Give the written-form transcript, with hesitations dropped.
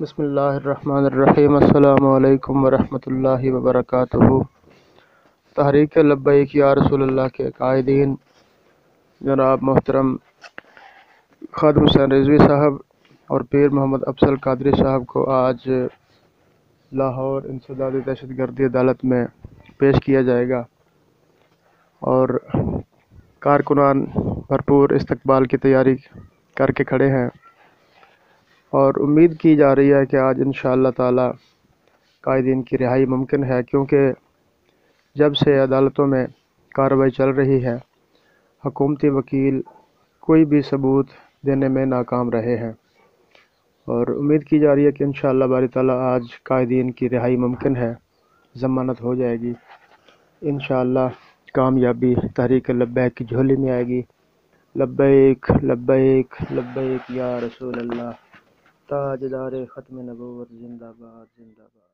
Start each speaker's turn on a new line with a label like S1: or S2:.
S1: بسم اللہ الرحمن الرحیم۔ السلام علیکم ورحمۃ اللہ وبرکاتہ۔ تحریک لبیک یا رسول اللہ کے قائدین جناب محترم خادم حسین رضوی صاحب اور پیر محمد افضل قادری صاحب کو آج لاہور انسداد دہشت گردی عدالت میں پیش کیا جائے گا اور کارکنان بھرپور استقبال کی تیاری کر کے کھڑے ہیں اور امید کی جا رہی ہے کہ آج انشاءاللہ تعالی قائدین کی رہائی ممکن ہے، کیونکہ جب سے عدالتوں میں کارروائی چل رہی ہے حکومتی وکیل کوئی بھی ثبوت دینے میں ناکام رہے ہیں اور امید کی جا رہی ہے کہ انشاءاللہ باری تعالی آج قائدین کی رہائی ممکن ہے، ضمانت ہو جائے گی، انشاءاللہ کامیابی تحریک لبیک کی جھولی میں آئے گی۔ لبیک لبیک لبیک یا رسول اللہ، تاجدار ختم نبوت، زندہ باد زندہ باد۔